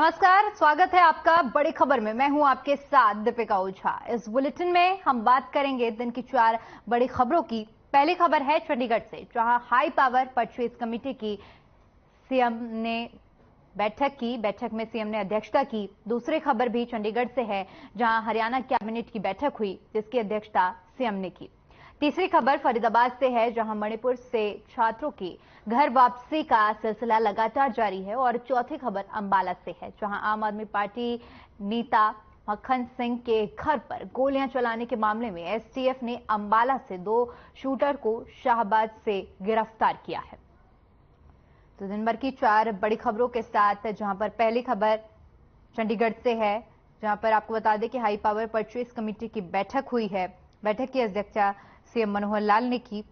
नमस्कार, स्वागत है आपका बड़ी खबर में। मैं हूं आपके साथ दीपिका ओझा। इस बुलेटिन में हम बात करेंगे दिन की 4 बड़ी खबरों की। पहली खबर है चंडीगढ़ से, जहां हाई पावर परचेज कमेटी की सीएम ने बैठक में सीएम ने अध्यक्षता की। दूसरी खबर भी चंडीगढ़ से है, जहां हरियाणा कैबिनेट की बैठक हुई, जिसकी अध्यक्षता सीएम ने की। तीसरी खबर फरीदाबाद से है, जहां मणिपुर से छात्रों की घर वापसी का सिलसिला लगातार जारी है। और चौथी खबर अंबाला से है, जहां आम आदमी पार्टी नेता मक्खन सिंह के घर पर गोलियां चलाने के मामले में एसटीएफ ने अंबाला से 2 शूटर को शाहबाद से गिरफ्तार किया है। तो दिन भर की 4 बड़ी खबरों के साथ, जहां पर पहली खबर चंडीगढ़ से है, जहां पर आपको बता दें कि हाई पावर परचेज कमेटी की बैठक हुई है। बैठक की अध्यक्षता सीएम मनोहर लाल ने की।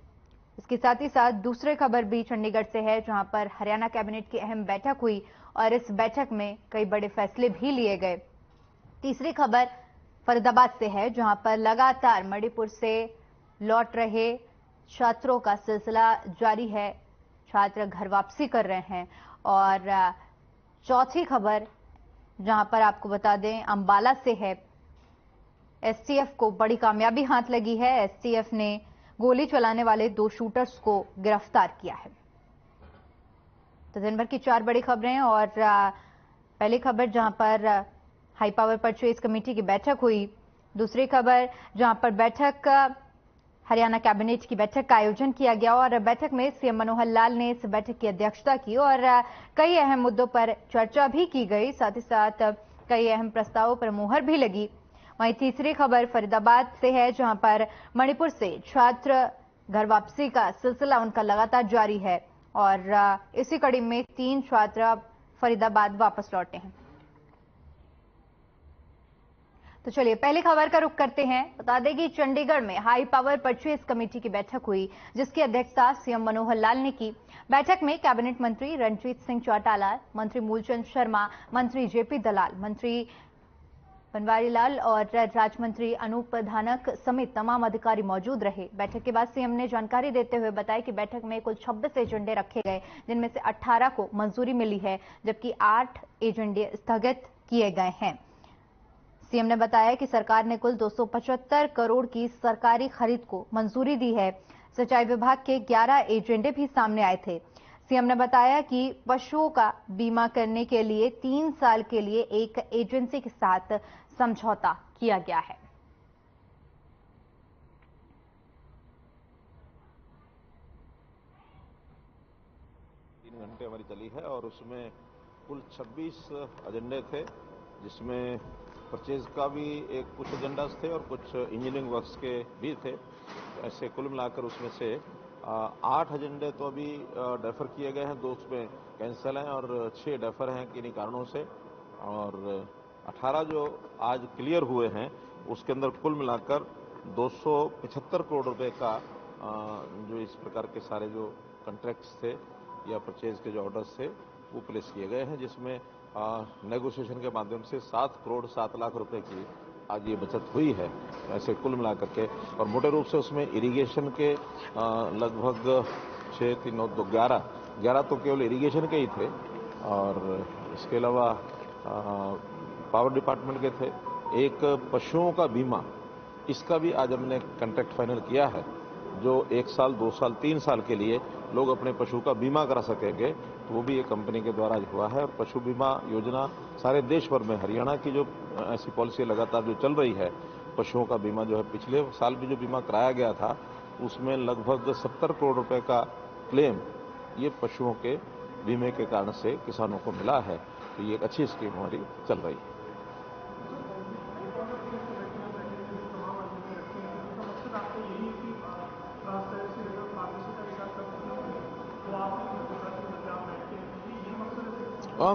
इसके साथ ही साथ दूसरी खबर भी चंडीगढ़ से है, जहां पर हरियाणा कैबिनेट की अहम बैठक हुई और इस बैठक में कई बड़े फैसले भी लिए गए। तीसरी खबर फरीदाबाद से है, जहां पर लगातार मणिपुर से लौट रहे छात्रों का सिलसिला जारी है। छात्र घर वापसी कर रहे हैं। और चौथी खबर, जहां पर आपको बता दें, अंबाला से है। एसटीएफ को बड़ी कामयाबी हाथ लगी है। एसटीएफ ने गोली चलाने वाले 2 शूटर्स को गिरफ्तार किया है। तो दिन भर की 4 बड़ी खबरें। और पहली खबर, जहां पर हाई पावर परचेज कमेटी की बैठक हुई। दूसरी खबर, जहां पर हरियाणा कैबिनेट की बैठक का आयोजन किया गया और बैठक में सीएम मनोहर लाल ने इस बैठक की अध्यक्षता की और कई अहम मुद्दों पर चर्चा भी की गई। साथ ही साथ कई अहम प्रस्तावों पर मुहर भी लगी। वहीं तीसरी खबर फरीदाबाद से है, जहां पर मणिपुर से छात्र घर वापसी का सिलसिला उनका लगातार जारी है और इसी कड़ी में 3 छात्र फरीदाबाद वापस लौटे हैं। तो चलिए पहली खबर का रुख करते हैं। बता दें कि चंडीगढ़ में हाई पावर परचेज कमेटी की बैठक हुई, जिसकी अध्यक्षता सीएम मनोहर लाल ने की। बैठक में कैबिनेट मंत्री रणजीत सिंह चौटाला, मंत्री मूलचंद शर्मा, मंत्री जेपी दलाल, मंत्री बनवारी लाल और राज्य मंत्री अनूप धानक समेत तमाम अधिकारी मौजूद रहे। बैठक के बाद सीएम ने जानकारी देते हुए बताया कि बैठक में कुल 26 एजेंडे रखे गए, जिनमें से 18 को मंजूरी मिली है, जबकि 8 एजेंडे स्थगित किए गए हैं। सीएम ने बताया कि सरकार ने कुल 275 करोड़ की सरकारी खरीद को मंजूरी दी है। सिंचाई विभाग के 11 एजेंडे भी सामने आए थे। सीएम ने बताया कि पशुओं का बीमा करने के लिए 3 साल के लिए एक एजेंसी के साथ समझौता किया गया है। 3 घंटे हमारी चली है और उसमें कुल 26 एजेंडे थे, जिसमें परचेज का भी कुछ एजेंडास थे और कुछ इंजीनियरिंग वर्क्स के भी थे। ऐसे कुल मिलाकर उसमें से 8 एजेंडे तो अभी डेफर किए गए हैं, 2 उसमें कैंसिल हैं और 6 डेफर हैं किन्हीं कारणों से। और 18 जो आज क्लियर हुए हैं, उसके अंदर कुल मिलाकर 275 करोड़ रुपए का जो इस प्रकार के सारे जो कॉन्ट्रैक्ट्स थे या परचेज के जो ऑर्डर्स थे वो प्लेस किए गए हैं, जिसमें नेगोशिएशन के माध्यम से 7 करोड़ 7 लाख रुपए की आज ये बचत हुई है। ऐसे कुल मिलाकर के, और मोटे रूप से उसमें इरिगेशन के लगभग 6, 3, 9, 2, 11 तो केवल इरिगेशन के ही थे और इसके अलावा पावर डिपार्टमेंट के थे। एक पशुओं का बीमा, इसका भी आज हमने कॉन्ट्रैक्ट फाइनल किया है, जो 1 साल, 2 साल, 3 साल के लिए लोग अपने पशु का बीमा करा सकेंगे। तो वो भी एक कंपनी के द्वारा हुआ है। और पशु बीमा योजना सारे देश भर में, हरियाणा की जो ऐसी पॉलिसी लगातार जो चल रही है, पशुओं का बीमा जो है, पिछले साल भी जो बीमा कराया गया था उसमें लगभग 70 करोड़ रुपए का क्लेम ये पशुओं के बीमे के कारण से किसानों को मिला है। तो ये एक अच्छी स्कीम हमारी चल रही है।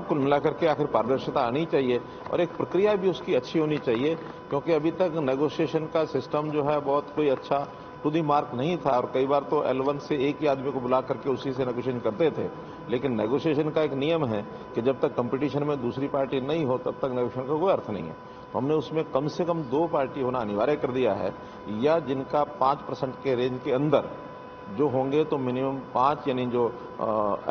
कुल मिलाकर के आखिर पारदर्शिता आनी चाहिए और एक प्रक्रिया भी उसकी अच्छी होनी चाहिए, क्योंकि अभी तक नेगोशिएशन का सिस्टम जो है बहुत कोई अच्छा टू दी मार्क नहीं था और कई बार तो L1 से एक ही आदमी को बुला करके उसी से नेगोशिएशन करते थे। लेकिन नेगोशिएशन का एक नियम है कि जब तक कंपटीशन में दूसरी पार्टी नहीं हो तब तक नेगोशिएशन का कोई अर्थ नहीं है। तो हमने उसमें कम से कम 2 पार्टी होना अनिवार्य कर दिया है, या जिनका 5% के रेंज के अंदर जो होंगे तो मिनिमम 5, यानी जो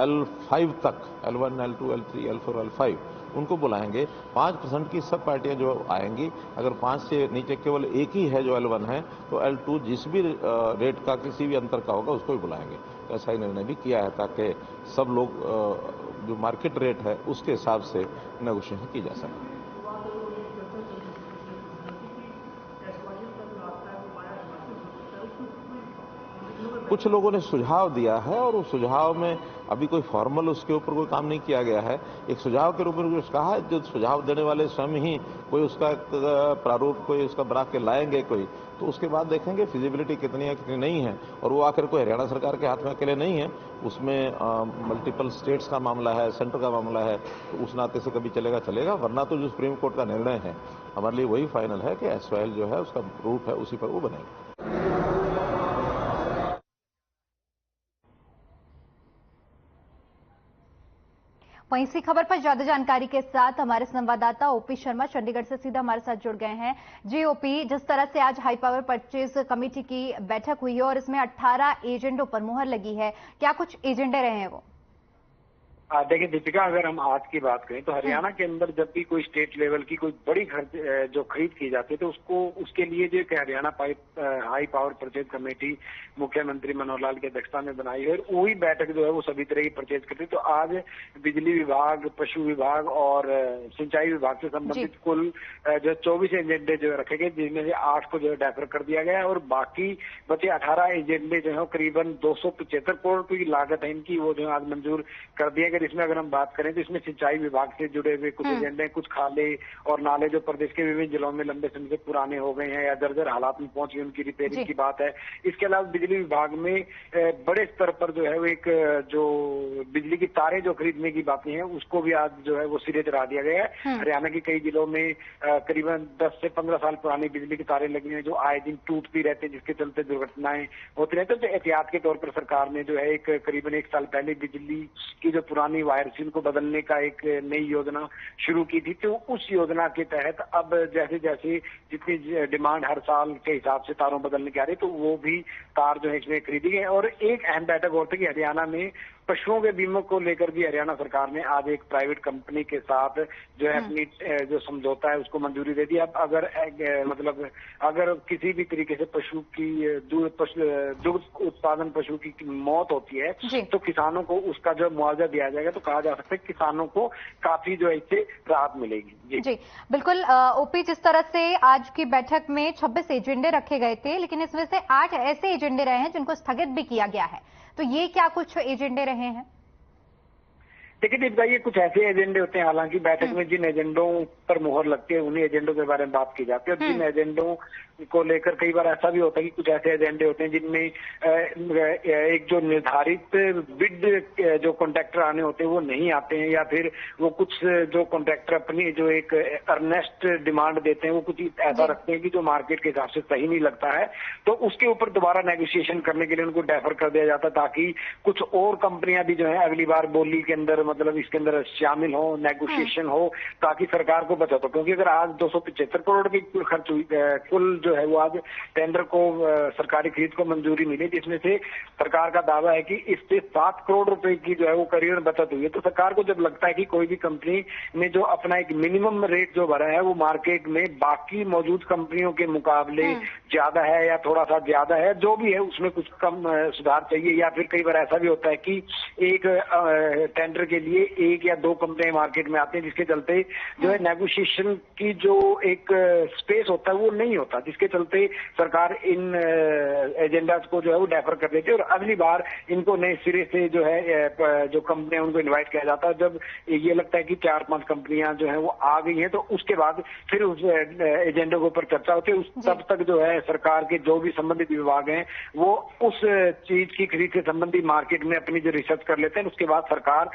L5 तक, L1, L2, L3, L4, L5, उनको बुलाएंगे। 5% की सब पार्टियां जो आएंगी, अगर 5 से नीचे केवल एक ही है जो L1 है, तो L2 जिस भी रेट का किसी भी अंतर का होगा उसको भी बुलाएंगे। तो ऐसा ही निर्णय भी किया है ताकि सब लोग जो मार्केट रेट है उसके हिसाब से नेगोशिएशन की जा सके। कुछ लोगों ने सुझाव दिया है और उस सुझाव में अभी कोई फॉर्मल उसके ऊपर कोई काम नहीं किया गया है। एक सुझाव के रूप में कुछ कहा है, जो सुझाव देने वाले स्वयं ही कोई उसका प्रारूप कोई उसका बना के लाएंगे कोई, तो उसके बाद देखेंगे फिजिबिलिटी कितनी है कितनी नहीं है। और वो आखिर कोई हरियाणा सरकार के हाथ में अकेले नहीं है, उसमें मल्टीपल स्टेट्स का मामला है, सेंटर का मामला है, तो उस नाते से कभी चलेगा चलेगा, वरना तो जो सुप्रीम कोर्ट का निर्णय है हमारे लिए वही फाइनल है कि SYL जो है उसका रूट है उसी पर वो बनेगा। वहीं इसी खबर पर ज्यादा जानकारी के साथ हमारे संवाददाता ओपी शर्मा चंडीगढ़ से सीधा हमारे साथ जुड़ गए हैं। जी ओपी, जिस तरह से आज हाई पावर परचेज कमेटी की बैठक हुई है और इसमें 18 एजेंडों पर मुहर लगी है, क्या कुछ एजेंडे रहे हैं वो? देखिए दीपिका, अगर हम आज की बात करें तो हरियाणा के अंदर जब भी कोई स्टेट लेवल की कोई बड़ी जो खरीद की जाती है तो उसके लिए जो Haryana high power purchase committee मुख्यमंत्री मनोहर लाल की अध्यक्षता में बनाई है, और वही बैठक जो है वो सभी तरह की परचेज करती है। तो आज बिजली विभाग, पशु विभाग और सिंचाई विभाग से संबंधित कुल जो 24 एजेंडे जो रखे गए, जिसमें से 8 को जो है डेफर कर दिया गया है और बाकी बचे 18 एजेंडे जो है करीबन 275 करोड़ रुपए की लागत है इनकी, वो जो आज मंजूर कर दिया गया। इसमें अगर हम बात करें तो इसमें सिंचाई विभाग से जुड़े हुए कुछ एजेंडे, कुछ खाले और नाले जो प्रदेश के विभिन्न जिलों में लंबे समय से पुराने हो गए हैं या जर्जर हालात में पहुंच गए, उनकी रिपेयरिंग की बात है। इसके अलावा बिजली विभाग में बड़े स्तर पर जो है वो एक जो बिजली की तारें जो खरीदने की बातें हैं उसको भी आज जो है वो सिरे चढ़ा दिया गया है। हरियाणा के कई जिलों में करीबन 10 से 15 साल पुरानी बिजली की तारें लगी हैं जो आए दिन टूटती रहती है, जिसके चलते दुर्घटनाएं होती रहती है। तो एहतियात के तौर पर सरकार ने जो है एक करीबन 1 साल पहले बिजली की जो पुरानी वायर्स को बदलने का एक नई योजना शुरू की थी। तो उस योजना के तहत अब जैसे जैसे जितनी डिमांड हर साल के हिसाब से तारों बदलने की आ रही, तो वो भी तार जो है इसमें खरीदी गई। और एक अहम बैठक और थी कि हरियाणा में पशुओं के बीमा को लेकर भी हरियाणा सरकार ने आज एक प्राइवेट कंपनी के साथ जो है अपनी जो समझौता है उसको मंजूरी दे दी। अब अगर किसी भी तरीके से पशु की दुग्ध उत्पादन पशु की मौत होती है तो किसानों को उसका जो मुआवजा दिया जाएगा, तो कहा जा सकता है किसानों को काफी जो है इससे राहत मिलेगी। जी बिल्कुल ओपी, जिस तरह से आज की बैठक में 26 एजेंडे रखे गए थे, लेकिन इसमें से 8 ऐसे एजेंडे रहे हैं जिनको स्थगित भी किया गया है, तो ये क्या कुछ एजेंडे रहे हैं? देखिए दीपिका, ये कुछ ऐसे एजेंडे होते हैं, हालांकि बैठक में जिन एजेंडों पर मुहर लगती है उन्हीं एजेंडों के बारे में बात की जाती है। और जिन एजेंडों को लेकर कई बार ऐसा भी होता है कि कुछ ऐसे एजेंडे होते हैं जिनमें एक जो निर्धारित बिड जो कॉन्ट्रैक्टर आने होते हैं वो नहीं आते हैं, या फिर वो कुछ जो कॉन्ट्रैक्टर अपनी जो एक अर्नेस्ट डिमांड देते हैं वो कुछ ऐसा रखते हैं कि जो मार्केट के हिसाब से सही नहीं लगता है, तो उसके ऊपर दोबारा नेगोशिएशन करने के लिए उनको डेफर कर दिया जाता है ताकि कुछ और कंपनियां भी जो है अगली बार बोली के अंदर इसके अंदर शामिल हो, नेगोशिएशन हो, ताकि सरकार को बचत हो। क्योंकि अगर आज 275 करोड़ की कुल खर्च हुई, कुल जो है वो आज टेंडर को सरकारी खरीद को मंजूरी मिली, जिसमें से सरकार का दावा है कि इससे 7 करोड़ रुपए की जो है वो करीबन बचत हुई है। तो सरकार को जब लगता है कि कोई भी कंपनी ने जो अपना एक मिनिमम रेट जो भरा है वो मार्केट में बाकी मौजूद कंपनियों के मुकाबले ज्यादा है या थोड़ा सा ज्यादा है, जो भी है उसमें कुछ कम सुधार चाहिए, या फिर कई बार ऐसा भी होता है कि एक टेंडर के लिए 1 या 2 कंपनियां मार्केट में आते हैं, जिसके चलते जो है नेगोशिएशन की जो एक स्पेस होता है वो नहीं होता, जिसके चलते सरकार इन एजेंडास को जो है वो डेफर कर देती है और अगली बार इनको नए सिरे से जो है जो कंपनियां उनको इन्वाइट किया जाता है। जब ये लगता है कि 4-5 कंपनियां जो है वो आ गई हैं, तो उसके बाद फिर उस एजेंडे के ऊपर चर्चा होती है। तब तक जो है सरकार के जो भी संबंधित विभाग हैं वो उस चीज की खरीद से संबंधित मार्केट में अपनी जो रिसर्च कर लेते हैं, उसके बाद सरकार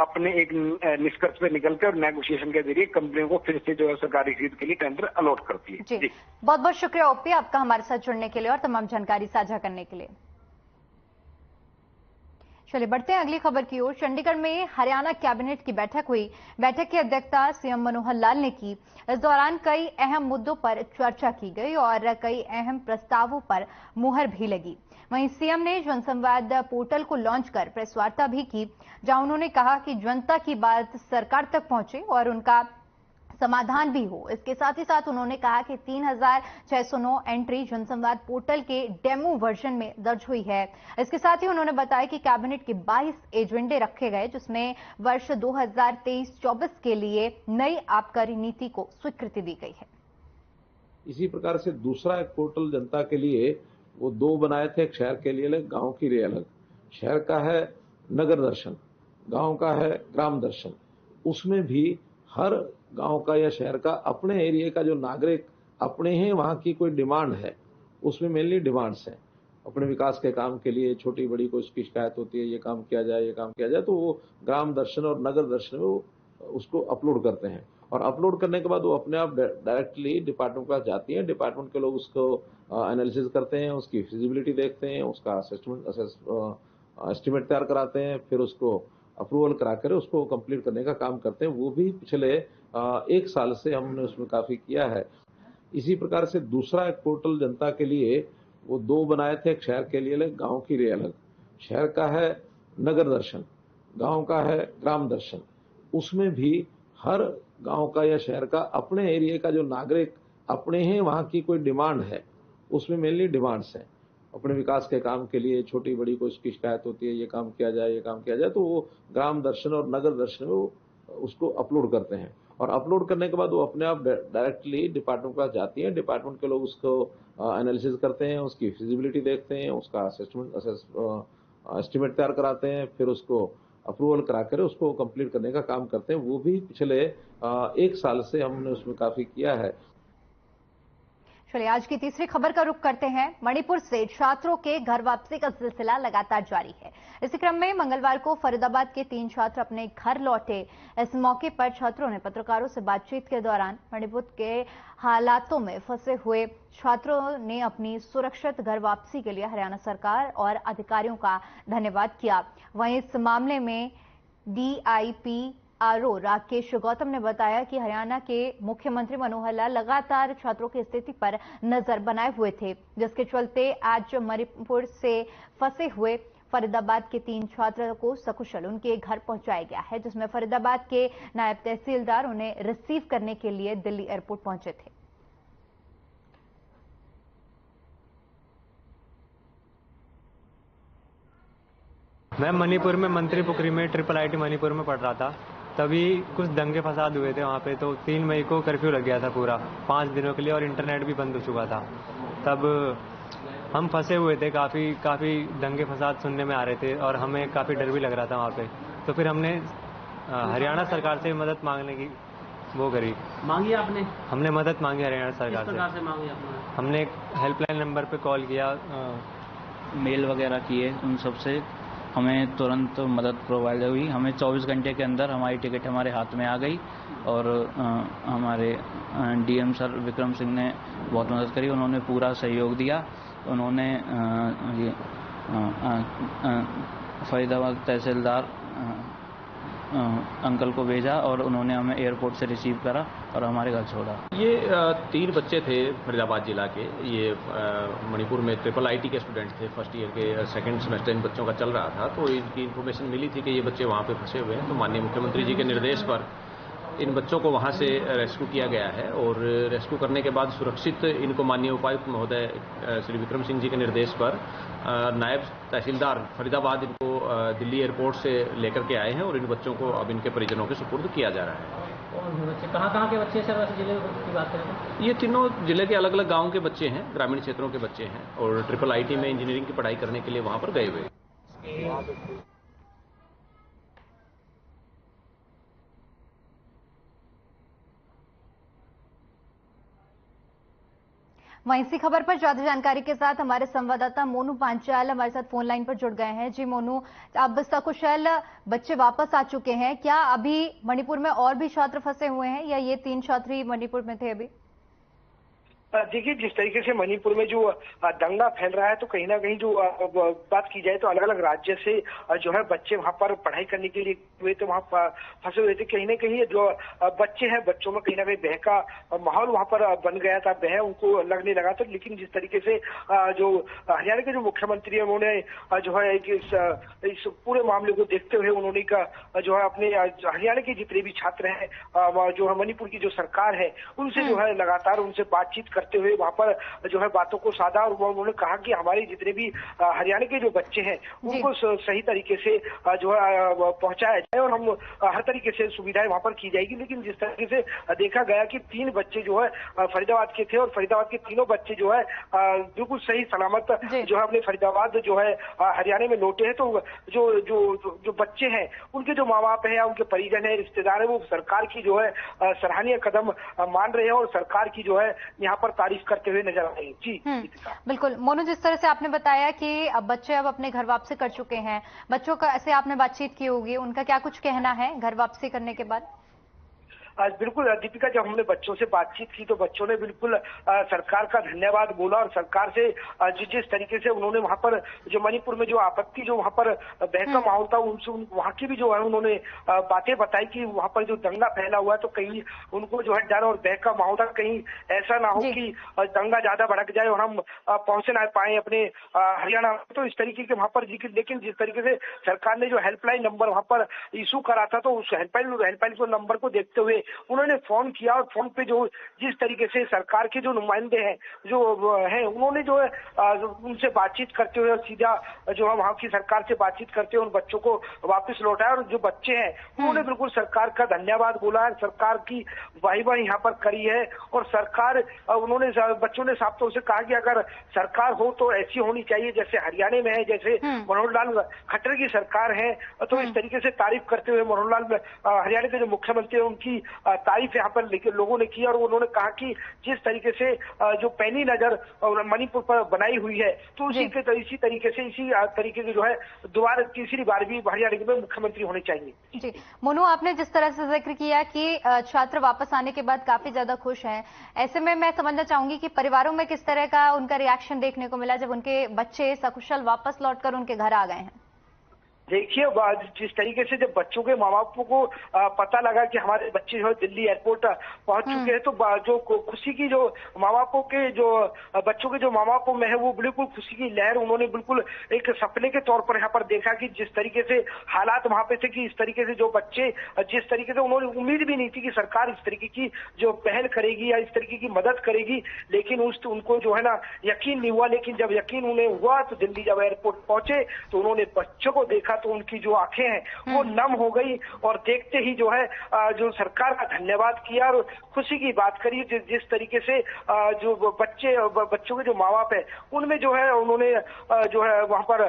अपने एक निष्कर्ष पे निकलकर और नेगोशिएशन के जरिए कंपनियों को फिर से जो है सरकारी खरीद के लिए टेंडर अलॉट करती है। जी बहुत बहुत शुक्रिया ओपी आपका हमारे साथ जुड़ने के लिए और तमाम जानकारी साझा करने के लिए। चलिए बढ़ते हैं अगली खबर की ओर। चंडीगढ़ में हरियाणा कैबिनेट की बैठक हुई। बैठक की अध्यक्षता सीएम मनोहर लाल ने की। इस दौरान कई अहम मुद्दों पर चर्चा की गई और कई अहम प्रस्तावों पर मुहर भी लगी। वहीं सीएम ने जनसंवाद पोर्टल को लॉन्च कर प्रेस वार्ता भी की, जहां उन्होंने कहा कि जनता की बात सरकार तक पहुंचे और उनका समाधान भी हो। इसके साथ ही साथ उन्होंने कहा कि 3609 एंट्री जनसंवाद पोर्टल के डेमो वर्जन में दर्ज हुई है। इसके साथ ही उन्होंने बताया कि कैबिनेट के 22 एजेंडे रखे गए, जिसमें वर्ष 2023-24 के लिए नई आबकारी नीति को स्वीकृति दी गई है। इसी प्रकार से दूसरा एक पोर्टल जनता के लिए वो 2 बनाए थे, एक शहर के लिए अलग, गांव के लिए अलग। शहर का है नगर दर्शन, गांव का है ग्राम दर्शन। उसमें भी हर गांव का या शहर का अपने एरिया का जो नागरिक अपने हैं, वहां की कोई डिमांड है, उसमें मेनली डिमांड्स हैं अपने विकास के काम के लिए। छोटी बड़ी कोई उसकी शिकायत होती है, ये काम किया जाए, ये काम किया जाए, तो वो ग्राम दर्शन और नगर दर्शन में वो उसको अपलोड करते हैं और अपलोड करने के बाद वो अपने आप डायरेक्टली डिपार्टमेंट के पास जाती है। डिपार्टमेंट के लोग उसको एनालिसिस करते हैं, उसकी फिजिबिलिटी देखते हैं, उसका एस्टिमेट तैयार कराते हैं, फिर उसको अप्रूवल कराकर उसको कंप्लीट करने का काम करते हैं। वो भी पिछले 1 साल से हमने उसमें काफी किया है। इसी प्रकार से दूसरा एक पोर्टल जनता के लिए वो 2 बनाए थे, एक शहर के लिए अलग, गांव के लिए अलग। शहर का है नगर दर्शन, गांव का है ग्राम दर्शन। उसमें भी हर गांव का या शहर का अपने एरिया का जो नागरिक अपने हैं, वहां की कोई डिमांड है, उसमें मेनली डिमांड्स हैं अपने विकास के काम के लिए। छोटी बड़ी कोई उसकी शिकायत होती है, ये काम किया जाए, ये काम किया जाए, तो वो ग्राम दर्शन और नगर दर्शन में वो उसको अपलोड करते हैं और अपलोड करने के बाद वो अपने आप डायरेक्टली डिपार्टमेंट के पास जाती है। डिपार्टमेंट के लोग उसको एनालिसिस करते हैं, उसकी फिजिबिलिटी देखते हैं, उसका एस्टिमेट तैयार कराते हैं, फिर उसको अप्रूवल कराकर उसको कंप्लीट करने का काम करते हैं। वो भी पिछले 1 साल से हमने उसमें काफी किया है। चलिए आज की तीसरी खबर का रुख करते हैं। मणिपुर से छात्रों के घर वापसी का सिलसिला लगातार जारी है। इसी क्रम में मंगलवार को फरीदाबाद के 3 छात्र अपने घर लौटे। इस मौके पर छात्रों ने पत्रकारों से बातचीत के दौरान मणिपुर के हालातों में फंसे हुए छात्रों ने अपनी सुरक्षित घर वापसी के लिए हरियाणा सरकार और अधिकारियों का धन्यवाद किया। वहीं इस मामले में DIPRO राकेश गौतम ने बताया कि हरियाणा के मुख्यमंत्री मनोहर लाल लगातार छात्रों की स्थिति पर नजर बनाए हुए थे, जिसके चलते आज मणिपुर से फंसे हुए फरीदाबाद के 3 छात्रों को सकुशल उनके घर पहुंचाया गया है, जिसमें फरीदाबाद के नायब तहसीलदार उन्हें रिसीव करने के लिए दिल्ली एयरपोर्ट पहुंचे थे। मैं मणिपुर में मंत्री पुकरी में IIIT मणिपुर में पढ़ रहा था। तभी कुछ दंगे फसाद हुए थे वहाँ पे, तो 3 मई को कर्फ्यू लग गया था पूरा 5 दिनों के लिए और इंटरनेट भी बंद हो चुका था। तब हम फंसे हुए थे, काफ़ी दंगे फसाद सुनने में आ रहे थे और हमें काफ़ी डर भी लग रहा था वहाँ पे। तो फिर हमने हरियाणा सरकार से मदद मांगने की वो करी। मांगी आपने? हमने मदद मांगी हरियाणा सरकार से। किस प्रकार से मांगी आपने? हमने हेल्पलाइन नंबर पे कॉल किया, मेल वगैरह किए, उन सब से हमें तुरंत मदद प्रोवाइड हुई। हमें 24 घंटे के अंदर हमारी टिकट हमारे हाथ में आ गई और हमारे DM सर विक्रम सिंह ने बहुत मदद करी। उन्होंने पूरा सहयोग दिया। उन्होंने फरीदाबाद तहसीलदार अंकल को भेजा और उन्होंने हमें एयरपोर्ट से रिसीव करा और हमारे घर छोड़ा। ये 3 बच्चे थे फरीदाबाद जिला के। ये मणिपुर में IIIT के स्टूडेंट थे। फर्स्ट ईयर के सेकंड सेमेस्टर इन बच्चों का चल रहा था, तो इनकी इन्फॉर्मेशन मिली थी कि ये बच्चे वहाँ पे फंसे हुए हैं। तो माननीय मुख्यमंत्री जी के निर्देश पर इन बच्चों को वहाँ से रेस्क्यू किया गया है और रेस्क्यू करने के बाद सुरक्षित इनको माननीय उपायुक्त महोदय श्री विक्रम सिंह जी के निर्देश पर नायब तहसीलदार फरीदाबाद इनको दिल्ली एयरपोर्ट से लेकर के आए हैं और इन बच्चों को अब इनके परिजनों के सुपुर्द किया जा रहा है। और बच्चे कहाँ के बच्चे सर, वैसे जिले की बात करें तो? ये तीनों जिले के अलग अलग गाँव के बच्चे हैं, ग्रामीण क्षेत्रों के बच्चे हैं और IIIT में इंजीनियरिंग की पढ़ाई करने के लिए वहाँ पर गए हुए। वहीं इसी खबर पर ज्यादा जानकारी के साथ हमारे संवाददाता मोनू पांचाल हमारे साथ फोन लाइन पर जुड़ गए हैं। जी मोनू, अब सकुशल बच्चे वापस आ चुके हैं, क्या अभी मणिपुर में और भी छात्र फंसे हुए हैं या ये 3 छात्र ही मणिपुर में थे अभी? देखिए, जिस तरीके से मणिपुर में जो दंगा फैल रहा है, तो कहीं ना कहीं जो बात की जाए तो अलग अलग राज्य से जो है बच्चे वहां पर पढ़ाई करने के लिए हुए थे, वहां फंसे हुए थे। कहीं ना कहीं जो बच्चे हैं, बच्चों में कहीं ना कहीं भय का माहौल वहां पर बन गया था, भय उनको लगने लगा था। लेकिन जिस तरीके से जो हरियाणा के जो मुख्यमंत्री है, उन्होंने जो है इस पूरे मामले को देखते हुए उन्होंने जो है अपने हरियाणा के जितने भी छात्र हैं, जो है मणिपुर की जो सरकार है, उनसे जो है लगातार उनसे बातचीत करते हुए वहां पर जो है बातों को साधा। और उन्होंने कहा कि हमारे जितने भी हरियाणा के जो बच्चे हैं उनको सही तरीके से जो है पहुंचाया जाए और हम हर तरीके से सुविधाएं वहां पर की जाएगी। लेकिन जिस तरीके से देखा गया कि 3 बच्चे जो है फरीदाबाद के थे और फरीदाबाद के तीनों बच्चे जो है बिल्कुल सही सलामत जो है अपने फरीदाबाद जो है हरियाणा में लौटे हैं। तो जो बच्चे हैं, उनके जो माँ बाप है या उनके परिजन है, रिश्तेदार है, वो सरकार की जो है सराहनीय कदम मान रहे हैं और सरकार की जो है यहाँ पर तारीफ करते हुए नजर आए। जी बिल्कुल मोनू, जिस तरह से आपने बताया कि अब बच्चे अब अपने घर वापसी कर चुके हैं, बच्चों का ऐसे आपने बातचीत की होगी, उनका क्या कुछ कहना है घर वापसी करने के बाद? आज बिल्कुल दीपिका, जब हमने बच्चों से बातचीत की तो बच्चों ने बिल्कुल सरकार का धन्यवाद बोला और सरकार से जिस तरीके से उन्होंने वहां पर जो मणिपुर में जो आपत्ति जो वहां पर भय का माहौल था, उनसे वहां की भी जो है उन्होंने बातें बताई कि वहां पर जो दंगा फैला हुआ है तो कहीं उनको जो है डर और भय का माहौल था, कहीं ऐसा ना हो कि दंगा ज्यादा भड़क जाए और हम पहुंच ना पाए अपने हरियाणा। तो इस तरीके के वहां पर, लेकिन जिस तरीके से सरकार ने जो हेल्पलाइन नंबर वहां पर इशू करा था, तो उस हेल्पलाइन को नंबर को देखते हुए उन्होंने फोन किया और फोन पे जो जिस तरीके से सरकार के जो नुमाइंदे हैं जो हैं, उन्होंने जो है उनसे बातचीत करते हुए और सीधा जो है वहां की सरकार से बातचीत करते हुए उन बच्चों को वापस लौटाया। और जो बच्चे हैं उन्होंने बिल्कुल सरकार का धन्यवाद बोला है, सरकार की वाहवाही यहाँ पर करी है। और सरकार उन्होंने बच्चों ने साफ तौर से कहा कि अगर सरकार हो तो ऐसी होनी चाहिए जैसे हरियाणा में है, जैसे मनोहर लाल खट्टर की सरकार है। तो इस तरीके से तारीफ करते हुए मनोहर लाल हरियाणा के जो मुख्यमंत्री है उनकी तारीफ यहाँ पर लोगों ने की। और उन्होंने कहा कि जिस तरीके से जो पैनी नजर मणिपुर पर बनाई हुई है, तो इसी तरीके के जो है दोबारा तीसरी बार भी हरियाणा के मुख्यमंत्री होने चाहिए। जी मोनू, आपने जिस तरह से जिक्र किया कि छात्र वापस आने के बाद काफी ज्यादा खुश हैं, ऐसे में मैं समझना चाहूंगी कि परिवारों में किस तरह का उनका रिएक्शन देखने को मिला जब उनके बच्चे सकुशल वापस लौटकर उनके घर आ गए हैं? देखिए, जिस तरीके से जब बच्चों के माँ बापों को पता लगा कि हमारे बच्चे जो है दिल्ली एयरपोर्ट पहुंच चुके हैं, तो जो खुशी की जो माँ बापों के जो बच्चों के जो माँ बापों में है, वो बिल्कुल खुशी की लहर उन्होंने बिल्कुल एक सपने के तौर पर यहाँ पर देखा कि जिस तरीके से हालात वहां पे थे कि इस तरीके से जो बच्चे जिस तरीके से उन्होंने उम्मीद भी नहीं थी कि सरकार इस तरीके की जो पहल करेगी या इस तरीके की मदद करेगी, लेकिन उनको जो है ना यकीन नहीं हुआ। लेकिन जब यकीन उन्हें हुआ तो दिल्ली जब एयरपोर्ट पहुंचे तो उन्होंने बच्चों को देखा तो उनकी जो आंखें हैं वो नम हो गई और देखते ही जो है जो सरकार का धन्यवाद किया और खुशी की बात करी। जिस तरीके से जो बच्चों के जो माँ बाप है उनमें जो है उन्होंने जो है वहां पर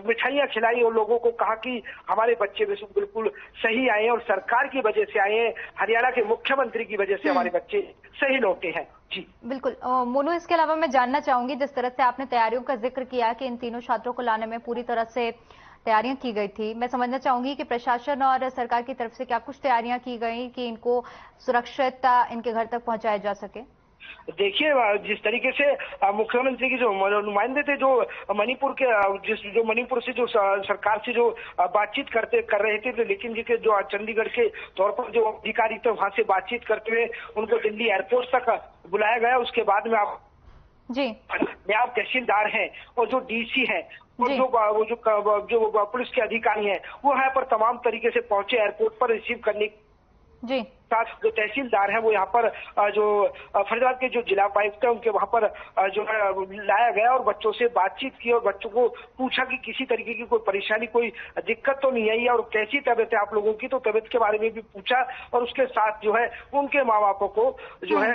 मिठाइयां खिलाई और लोगों को कहा कि हमारे बच्चे बिल्कुल सही आए हैं और सरकार की वजह से आए हैं, हरियाणा के मुख्यमंत्री की वजह से हमारे बच्चे सही लौटे हैं। जी बिल्कुल मोनू, इसके अलावा मैं जानना चाहूंगी, जिस तरह से आपने तैयारियों का जिक्र किया कि इन तीनों छात्रों को लाने में पूरी तरह से तैयारियां की गई थी, मैं समझना चाहूंगी कि प्रशासन और सरकार की तरफ से क्या कुछ तैयारियां की गई कि इनको सुरक्षित इनके घर तक पहुंचाया जा सके? देखिए, जिस तरीके से मुख्यमंत्री की जो नुमाइंदे थे जो मणिपुर के मणिपुर से जो सरकार से जो बातचीत कर रहे थे, लेकिन जो चंडीगढ़ के तौर पर जो अधिकारी थे वहां से बातचीत करते हुए उनको दिल्ली एयरपोर्ट तक बुलाया गया। उसके बाद में आप तहसीलदार हैं और जो डीसी हैं और जो पुलिस के अधिकारी हैं वो यहाँ पर तमाम तरीके से पहुंचे एयरपोर्ट पर रिसीव करने साथ जो तहसीलदार है वो यहाँ पर जो फरीदाबाद के जो जिला उपायुक्त है उनके वहां पर जो है लाया गया और बच्चों से बातचीत की और बच्चों को पूछा कि किसी तरीके की कोई परेशानी, कोई दिक्कत तो नहीं आई और कैसी तबीयत है आप लोगों की, तो तबीयत के बारे में भी पूछा और उसके साथ जो है उनके माँ बापों को जो है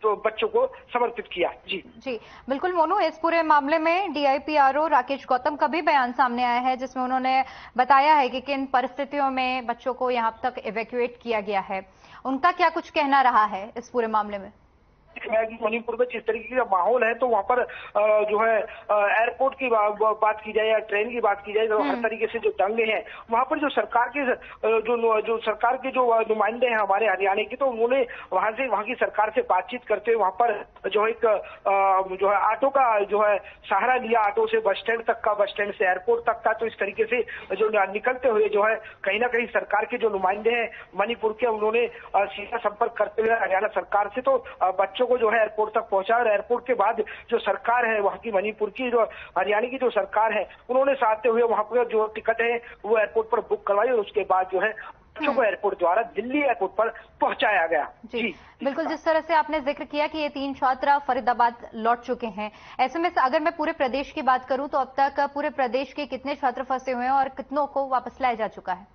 तो बच्चों को समर्पित किया। जी बिल्कुल मोनू, इस पूरे मामले में DIPRO राकेश गौतम का भी बयान सामने आया है जिसमें उन्होंने बताया है कि किन परिस्थितियों में बच्चों को यहाँ तक इवैक्यूएट किया गया है। उनका क्या कुछ कहना रहा है इस पूरे मामले में? मणिपुर में जिस तरीके का माहौल है, तो वहाँ पर जो है एयरपोर्ट की बात की जाए या ट्रेन की बात की जाए, तो हर तरीके से जो दंगे हैं वहाँ पर जो सरकार के जो नुमाइंदे हैं हमारे हरियाणा के, तो उन्होंने वहाँ की सरकार से बातचीत करते हुए वहाँ पर जो एक जो है ऑटो का जो है सहारा लिया, ऑटो से बस स्टैंड तक का, बस स्टैंड से एयरपोर्ट तक का। तो इस तरीके से जो निकलते हुए जो है कहीं ना कहीं सरकार के जो नुमाइंदे हैं मणिपुर के, उन्होंने सीधा संपर्क करते हुए हरियाणा सरकार से तो बच्चों को जो है एयरपोर्ट तक पहुंचा, और एयरपोर्ट के बाद जो सरकार है वहाँ की मणिपुर की, जो हरियाणा की जो सरकार है, उन्होंने साथते हुए वहाँ पर जो टिकट है वो एयरपोर्ट पर बुक करवाई, और उसके बाद जो है बच्चों को एयरपोर्ट द्वारा दिल्ली एयरपोर्ट पर पहुंचाया गया। जी बिल्कुल, जिस तरह से आपने जिक्र किया कि ये 3 छात्र फरीदाबाद लौट चुके हैं, ऐसे में अगर मैं पूरे प्रदेश की बात करूं तो अब तक पूरे प्रदेश के कितने छात्र फंसे हुए हैं और कितनों को वापस लाया जा चुका है?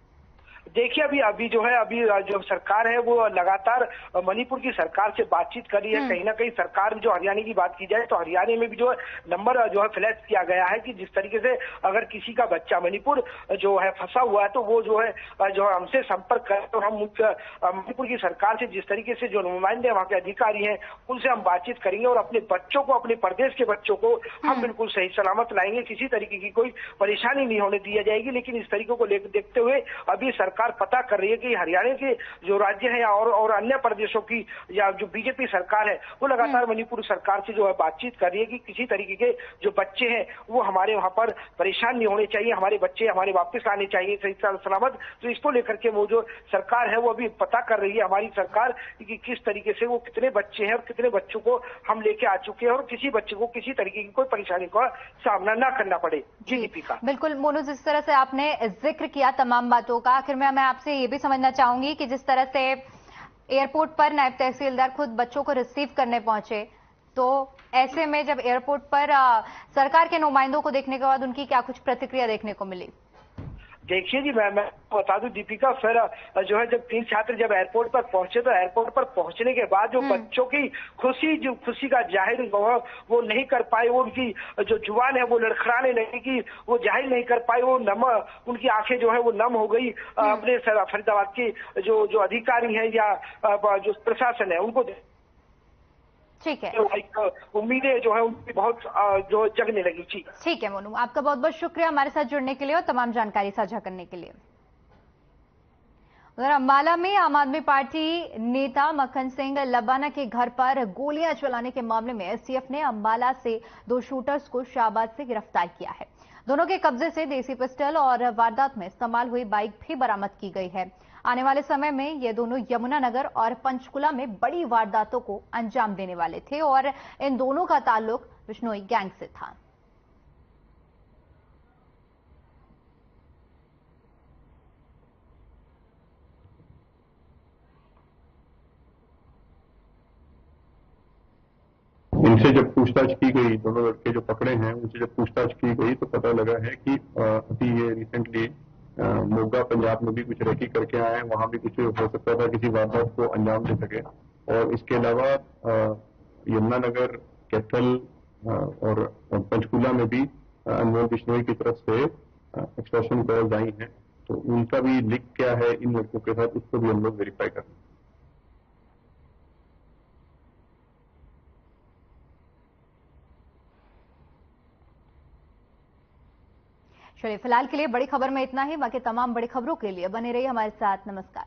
देखिए अभी जो है जो सरकार है वो लगातार मणिपुर की सरकार से बातचीत कर रही है। कहीं ना कहीं सरकार जो हरियाणा की बात की जाए तो हरियाणा में भी जो है नंबर जो है फ्लैश किया गया है कि जिस तरीके से अगर किसी का बच्चा मणिपुर जो है फंसा हुआ है तो वो जो है हमसे संपर्क करें, तो हम मणिपुर की सरकार से जिस तरीके से जो नुमाइंदे वहाँ के अधिकारी हैं उनसे हम बातचीत करेंगे और अपने बच्चों को, अपने प्रदेश के बच्चों को हम बिल्कुल सही सलामत लाएंगे। किसी तरीके की कोई परेशानी नहीं होने दी जाएगी। लेकिन इस तरीके को देखते हुए अभी सरकार पता कर रही है कि हरियाणा के जो राज्य है और अन्य प्रदेशों की या जो बीजेपी सरकार है वो लगातार मणिपुर सरकार से जो है बातचीत कर रही है कि किसी तरीके के जो बच्चे हैं वो हमारे वहां पर परेशान नहीं होने चाहिए, हमारे बच्चे हमारे वापस आने चाहिए सही सलामत। तो इसको लेकर के वो जो सरकार है वो अभी पता कर रही है हमारी सरकार कि किस तरीके से वो कितने बच्चे हैं और कितने बच्चों को हम लेके आ चुके हैं और किसी बच्चे को किसी तरीके की कोई परेशानी का सामना ना करना पड़े। जी दीपिका। बिल्कुल मोनू, जिस तरह से आपने जिक्र किया तमाम बातों का, आखिर में मैं आपसे ये भी समझना चाहूंगी कि जिस तरह से एयरपोर्ट पर नायब तहसीलदार खुद बच्चों को रिसीव करने पहुंचे, तो ऐसे में जब एयरपोर्ट पर सरकार के नुमाइंदों को देखने के बाद उनकी क्या कुछ प्रतिक्रिया देखने को मिली? देखिए जी, मैं बता दूं दीपिका, फिर जो है जब 3 छात्र जब एयरपोर्ट पर पहुंचे तो एयरपोर्ट पर पहुंचने के बाद जो बच्चों की खुशी का जाहिर वो नहीं कर पाए, वो उनकी जो जुबान है वो लड़खड़ाने लगी कि वो जाहिर नहीं कर पाए, वो उनकी आंखें जो है वो नम हो गई। अपने फरीदाबाद के जो अधिकारी हैं या जो प्रशासन है उनको ठीक है, उम्मीदें जो है उनकी बहुत जो जगने लगी। ठीक है मोनू, आपका बहुत बहुत शुक्रिया हमारे साथ जुड़ने के लिए और तमाम जानकारी साझा करने के लिए। उधर अम्बाला में आम आदमी पार्टी नेता मक्खन सिंह लबाना के घर पर गोलियां चलाने के मामले में एसटीएफ ने अम्बाला से 2 शूटर्स को शाहबाद से गिरफ्तार किया है। दोनों के कब्जे से देसी पिस्टल और वारदात में इस्तेमाल हुई बाइक भी बरामद की गई है। आने वाले समय में ये दोनों यमुनानगर और पंचकुला में बड़ी वारदातों को अंजाम देने वाले थे और इन दोनों का ताल्लुक बिश्नोई गैंग से था। इनसे जब पूछताछ की गई, दोनों लड़के जो पकड़े हैं उनसे जब पूछताछ की गई तो पता लगा है कि अभी ये रिसेंटली मोगा पंजाब में भी कुछ रेकी करके आए हैं, वहां भी कुछ हो सकता था किसी वारदात को अंजाम दे सके। और इसके अलावा यमुनानगर, कैथल और पंचकुला में भी अनमोल बिश्नोई की तरफ से एक्सटॉर्शन कॉल्स आई हैं, तो उनका भी लिंक क्या है इन लड़कों के साथ उसको भी हम लोग वेरीफाई कर रहे हैं। चलिए फिलहाल के लिए बड़ी खबर में इतना ही। बाकी तमाम बड़ी खबरों के लिए बने रहिए हमारे साथ। नमस्कार।